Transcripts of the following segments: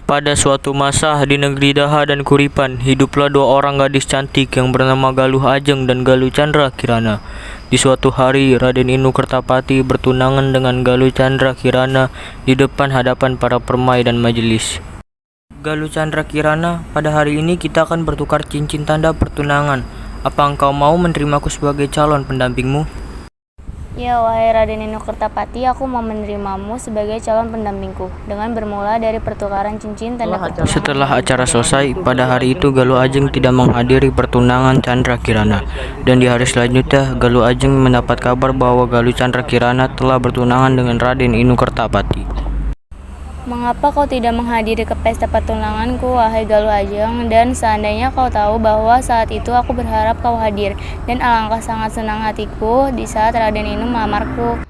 Pada suatu masa di negeri Daha dan Kuripan, hiduplah dua orang gadis cantik yang bernama Galuh Ajeng dan Galuh Chandra Kirana. Di suatu hari, Raden Inu Kertapati bertunangan dengan Galuh Chandra Kirana di depan hadapan para permai dan majelis. Galuh Chandra Kirana, pada hari ini kita akan bertukar cincin tanda pertunangan. Apa engkau mau menerimaku sebagai calon pendampingmu? Ya, wahai Raden Inu Kertapati, aku mau menerimamu sebagai calon pendampingku dengan bermula dari pertukaran cincin tanda pertunangan. Setelah acara selesai, pada hari itu Galuh Ajeng tidak menghadiri pertunangan Chandra Kirana. Dan di hari selanjutnya, Galuh Ajeng mendapat kabar bahwa Galuh Chandra Kirana telah bertunangan dengan Raden Inu Kertapati. Mengapa kau tidak menghadiri ke pesta pertunanganku, wahai Galuh Ajeng? Dan seandainya kau tahu bahwa saat itu aku berharap kau hadir, dan alangkah sangat senang hatiku di saat Raden Inu melamarku.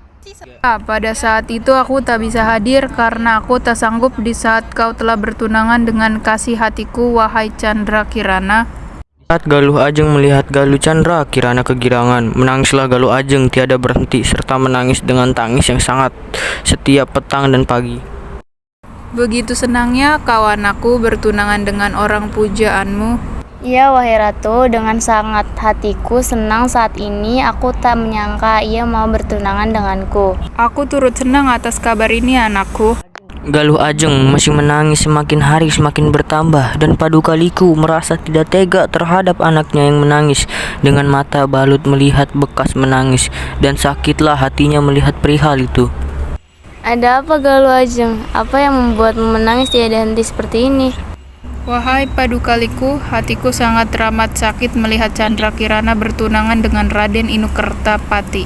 Pada saat itu aku tak bisa hadir karena aku tak sanggup di saat kau telah bertunangan dengan kasih hatiku, wahai Chandra Kirana. Saat Galuh Ajeng melihat Galuh Chandra Kirana kegirangan, menangislah Galuh Ajeng tiada berhenti serta menangis dengan tangis yang sangat setiap petang dan pagi. Begitu senangnya kawan aku bertunangan dengan orang pujaanmu. Ya, wahai ratu, dengan sangat hatiku senang saat ini. Aku tak menyangka ia mau bertunangan denganku. Aku turut senang atas kabar ini, anakku. Galuh Ajeng masih menangis, semakin hari semakin bertambah, dan Padukaliku merasa tidak tega terhadap anaknya yang menangis. Dengan mata balut melihat bekas menangis, dan sakitlah hatinya melihat perihal itu. Ada apa, Galuh Ajeng? Apa yang membuatmu menangis tiada henti seperti ini? Wahai Padukaliku, hatiku sangat teramat sakit melihat Chandra Kirana bertunangan dengan Raden Inu Kertapati.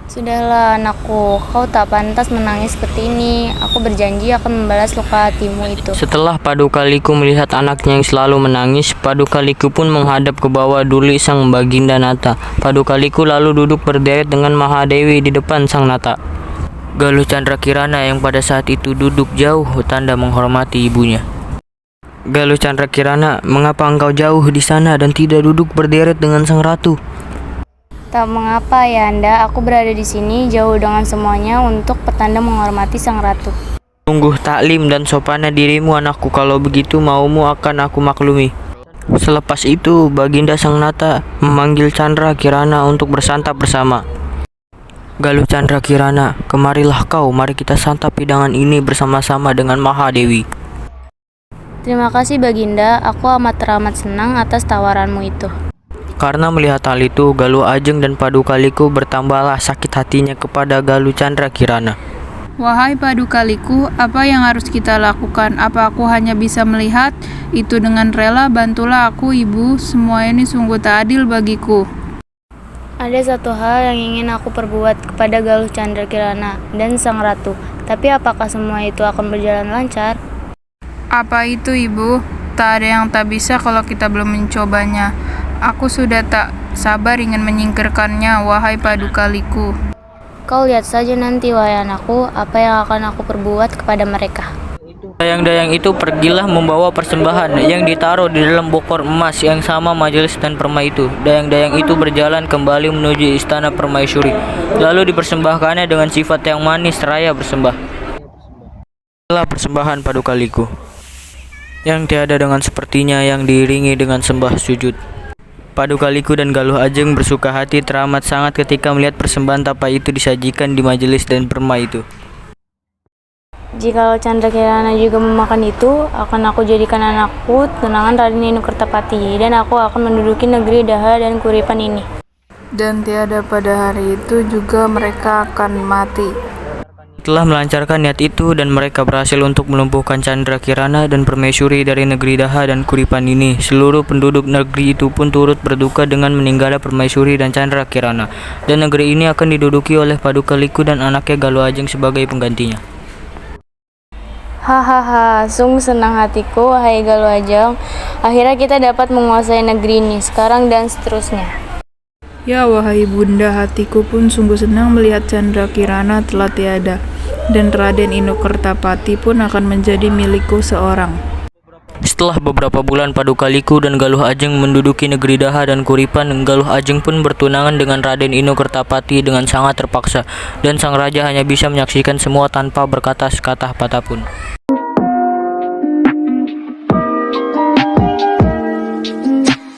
Sudahlah anakku, kau tak pantas menangis seperti ini. Aku berjanji akan membalas luka hatimu itu. Setelah Padukaliku melihat anaknya yang selalu menangis, Padukaliku pun menghadap ke bawah duli sang Baginda Nata. Padukaliku lalu duduk berderet dengan Mahadewi di depan sang Nata. Galuh Chandra Kirana yang pada saat itu duduk jauh tanda menghormati ibunya. Galuh Chandra Kirana, mengapa engkau jauh di sana dan tidak duduk berderet dengan sang ratu? Tak mengapa ya Anda, aku berada di sini jauh dengan semuanya untuk pertanda menghormati sang ratu. Sungguh taklim dan sopannya dirimu anakku, kalau begitu maumu akan aku maklumi. Selepas itu Baginda sang Nata memanggil Chandra Kirana untuk bersantap bersama. Galuh Chandra Kirana, kemarilah kau, mari kita santap hidangan ini bersama-sama dengan Mahadewi. Terima kasih Baginda, aku amat teramat senang atas tawaranmu itu. Karena melihat hal itu, Galuh Ajeng dan Padukaliku bertambahlah sakit hatinya kepada Galuh Chandra Kirana. Wahai Padukaliku, apa yang harus kita lakukan? Apa aku hanya bisa melihat? Itu dengan rela, bantulah aku ibu, semua ini sungguh tak adil bagiku. Ada satu hal yang ingin aku perbuat kepada Galuh Chandra Kirana dan sang ratu, tapi apakah semua itu akan berjalan lancar? Apa itu ibu? Tak ada yang tak bisa kalau kita belum mencobanya. Aku sudah tak sabar ingin menyingkirkannya, wahai Padukaliku. Kau lihat saja nanti, wahai anakku, apa yang akan aku perbuat kepada mereka. Dayang-dayang itu pergilah membawa persembahan yang ditaruh di dalam bokor emas yang sama majelis dan permai itu. Dayang-dayang itu berjalan kembali menuju istana permaisuri, lalu dipersembahkannya dengan sifat yang manis raya bersembah. Inilah persembahan Padukaliku, yang tiada dengan sepertinya, yang diiringi dengan sembah sujud. Padukaliku dan Galuh Ajeng bersuka hati teramat sangat ketika melihat persembahan tapa itu disajikan di majelis dan permai itu. Jika Chandra Kirana juga memakan itu, akan aku jadikan anakku tunangan Raden Inu Kertapati, dan aku akan menduduki negeri Daha dan Kuripan ini. Dan tiada pada hari itu juga mereka akan mati. Telah melancarkan niat itu dan mereka berhasil untuk melumpuhkan Chandra Kirana dan permaisuri dari negeri Daha dan Kuripan ini. Seluruh penduduk negeri itu pun turut berduka dengan meninggalnya permaisuri dan Chandra Kirana, dan negeri ini akan diduduki oleh Padukaliku dan anaknya Galuh Ajeng sebagai penggantinya. Hahaha, sungguh senang hatiku, wahai Galuh Ajeng. Akhirnya kita dapat menguasai negeri ini sekarang dan seterusnya. Ya wahai bunda, hatiku pun sungguh senang melihat Chandra Kirana telah tiada, dan Raden Inu Kertapati pun akan menjadi milikku seorang. Setelah beberapa bulan Padukaliku dan Galuh Ajeng menduduki negeri Daha dan Kuripan, Galuh Ajeng pun bertunangan dengan Raden Inu Kertapati dengan sangat terpaksa, dan sang raja hanya bisa menyaksikan semua tanpa berkata sekata patah pun.